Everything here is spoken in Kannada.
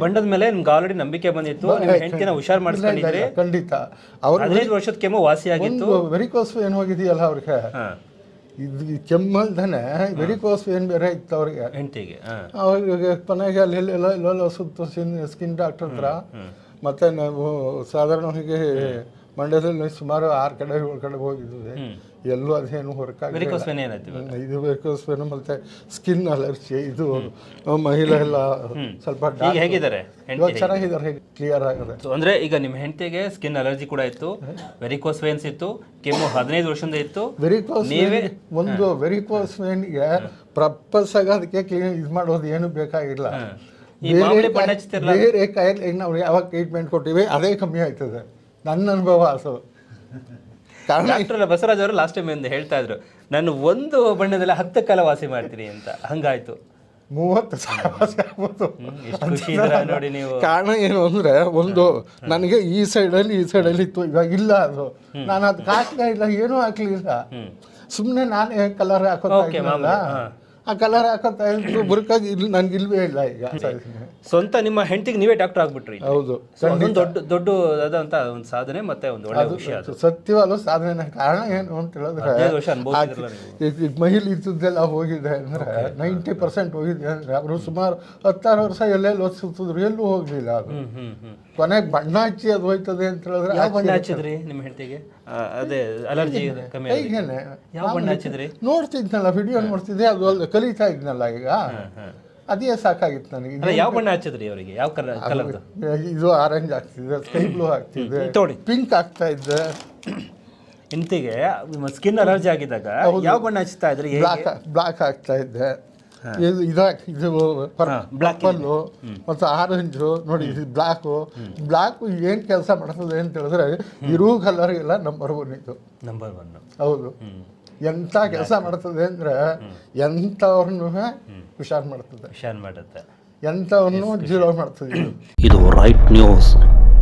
ಬಣ್ಣದ ಮೇಲೆ ನಿಮ್ಗೆ ಆಲ್ರೆಡಿ ನಂಬಿಕೆ ಬಂದಿತ್ತು, ನಿಮ್ಮ ಹೆಂಡತಿನ ಹುಷಾರ್ ಮಾಡಿಸ್ಕೊಂಡಿದ್ರಿ. ಖಂಡಿತ. ಅವ್ರು 15 ವರ್ಷದ ಕೆಮ್ಮು ವಾಸಿ ಆಗಿತ್ತು. ವೆರಿಕೋಸ್ ಏನು ಹೋಗಿದೆಯಲ್ಲ ಅವ್ರಿಗೆ, ಇದು ಕೆಮ್ಮಲ್ದಾನೆ ವೆರಿಕೋಸ್ ಏನು ಬೇರೆ ಇತ್ತು ಅವ್ರಿಗೆ, ಹೆಂಡತಿಗೆ. ಅವ್ರಿಗೆ ಕೊನೆಗೆ ಅಲ್ಲೆಲ್ಲ ಸುತ್ತ ಸ್ಕಿನ್ ಡಾಕ್ಟರ್ ಹತ್ರ. ಮತ್ತು ನಾವು ಸಾಧಾರಣವಾಗಿ ಮಂಡ್ಯದಲ್ಲಿ ಸುಮಾರು 6 ಕಡೆ 7 ಕಡೆ ಹೋಗಿದ್ವಿ, ಎಲ್ಲೂ ಅದೇನು ಹೊರಕಾಗಿಲ್ಲ. ಇದು ವೆರಿಕೋಸ್ ವೇನ್ ಮತ್ತು ಸ್ಕಿನ್ ಅಲರ್ಜಿ, ಇದು ಮಹಿಳೆ ಎಲ್ಲ ಸ್ವಲ್ಪ ಹೇಗಿದ್ದಾರೆ? ಇವಾಗ ಚೆನ್ನಾಗಿದ್ದಾರೆ, ಕ್ಲಿಯರ್ ಆಗಿದೆ. ಅಂದ್ರೆ ಈಗ ನಿಮ್ಮ ಹೆಂಡತಿಗೆ ಸ್ಕಿನ್ ಅಲರ್ಜಿ ಕೂಡ ಇತ್ತು, ವೆರಿಕೋಸ್ ವೇನ್ಸ್ ಇತ್ತು, ಕೆಮ್ಮು 15 ವರ್ಷದಿಂದ ಇತ್ತು. ವೆರಿಕೋಸ್ ವೇನ್ಗೆ ಪ್ರಪಸ್ ಆಗಿ ಅದಕ್ಕೆ ಕ್ಲೀನ್ ಇದು ಮಾಡೋದು ಏನು ಬೇಕಾಗಿಲ್ಲ. ಬೇರೆ ಕಾಯಿಲೆ ನಾವು ಯಾವಾಗ ಟ್ರೀಟ್ಮೆಂಟ್ ಕೊಟ್ಟಿವಿ ಅದೇ ಕಮ್ಮಿ ಆಯ್ತದೆ, ನನ್ನ ಅನುಭವ. ಅದು ಡಾಕ್ಟರ್ ಬಸವರಾಜ್ ಅವರು ಲಾಸ್ಟ್ ಟೈಮ್ ಎಂದು ಹೇಳ್ತಾ ಇದ್ರು, ನಾನು ಒಂದು ಬಣ್ಣದಲ್ಲಿ 10 ಕಾಲ ವಾಸಿ ಮಾಡ್ತೀನಿ ಅಂತ. ಹಂಗಾಯ್ತು 30 ಸಾವಿರ ವಾಸಿ ಆಗ್ಬೋದು. ನೋಡಿ ನೀವು. ಕಾರಣ ಏನು ಅಂದ್ರೆ, ಒಂದು ನನಗೆ ಈ ಸೈಡಲ್ಲಿ ಇತ್ತು, ಇವಾಗ ಇಲ್ಲ. ಅದು ನಾನು ಅದಕ್ಕೆ ಹಾಕ್ತಾ ಇಲ್ಲ, ಏನೂ ಹಾಕ್ಲಿಲ್ಲ, ಸುಮ್ಮನೆ ನಾನೇ ಕಲರ್ ಹಾಕೋತಾ ಇದ್ದಲ್ಲ, ಆ ಕಲರ್ ಹಾಕೋತಾ ಇದ್ದು ಬುರ್ಕಾಗಿ ಇಲ್ಲಿ ನನ್ಗೆ ಇಲ್ವೇ ಇಲ್ಲ. ಈಗ ಸ್ವಂತ ನಿಮ್ಮ ಹೆಂಡತಿಗೆ ನೀವೇ ಡಾಕ್ಟರ್ ಆಗ್ಬಿಟ್ರಿ. ಹೌದು, ದೊಡ್ಡದಾದಂತ ಒಂದು ಸಾಧನೆ ಮತ್ತೆ ಒಂದು ಒಳ್ಳೆ ವಿಷಯ. ಸತ್ಯವಾದ ಸಾಧನೆ. ಕಾರಣ ಏನು ಅಂತ ಹೇಳಿದ್ರೆ, ಮಹಿಳೆ ಇದ್ದದ್ದೆಲ್ಲ ಹೋಗಿದೆ ಅಂದ್ರೆ 90% ಹೋಗಿದೆ ಅಂದ್ರೆ, ಅವರು ಸುಮಾರು 16 ವರ್ಷ ಎಲ್ಲೆಲ್ಲಿ ಸುತ್ತಿದ್ರು, ಎಲ್ಲೂ ಹೋಗ್ಲಿಲ್ಲ. ಅದು ಕೊನೆಗೆ ಬಣ್ಣ ಹಚ್ಚಿ ಅದು ಹೋಯ್ತದೆ ಅಂತ ಹೇಳಿದ್ರೆ. ಯಾವ ಬಣ್ಣ ಹಚ್ಚಿದ್ರಿ ನಿಮ್ಮ ಹೆಂಡತಿಗೆ? ಅದೇ ಅಲರ್ಜಿ ಕಮ್ಮಿ ಹೀಗೇನೆ ಯಾವ ಬಣ್ಣ ಹಚ್ಚಿದ್ರಿ? ನೋಡ್ತಿದ್ನಲ್ಲ, ವಿಡಿಯೋ ನೋಡ್ತಿದ್ದೆ, ಅದು ಅಲ್ಲ ಕಲಿತಾ ಇದ್ನಲ್ಲ ಈಗ, ಅದೇ ಸಾಕಾಗಿತ್ತು ನನಗೆ. ಯಾವ ಬಣ್ಣ ಹಚ್ಚಿದ್ರಿ ಅವರಿಗೆ? ಯಾವ ಕಲರ್? ಇದು ಆರೆಂಜ್ ಆಗ್ತಿದೆ, ಸ್ಕೈ ಬ್ಲೂ ಆಗ್ತಿದೆ, ಪಿಂಕ್ ಆಗ್ತಾ ಇದ್ದೆ. ಹೆಂಡತಿಗೆ ಸ್ಕಿನ್ ಅಲರ್ಜಿ ಆಗಿದ್ದಾಗ ಯಾವ ಬಣ್ಣ ಹಚ್ತಾ ಇದ್ರಿ? ಬ್ಲಾಕ್ ಆಗ್ತಾ ಇದ್ದೆ, ಇದು ಪರ್ಪಲ್ಲು ಮತ್ತು ಆರೆಂಜು. ನೋಡಿ, ಇದು ಬ್ಲಾಕು ಏನು ಕೆಲಸ ಮಾಡ್ತದೆ ಅಂತ ಹೇಳಿದ್ರೆ, ಇರೋ ಕಲರ್ಗೆಲ್ಲ ನಂಬರ್ 1 ಇದು. ನಂಬರ್ 1. ಹೌದು. ಎಂಥ ಕೆಲಸ ಮಾಡ್ತದೆ ಅಂದರೆ, ಎಂಥವ್ರನ್ನೂ ಹುಷಾರು ಮಾಡುತ್ತೆ, ಎಂಥವನ್ನು 0 ಮಾಡ್ತದೆ. ಇದು ರೈಟ್ ನ್ಯೂಸ್.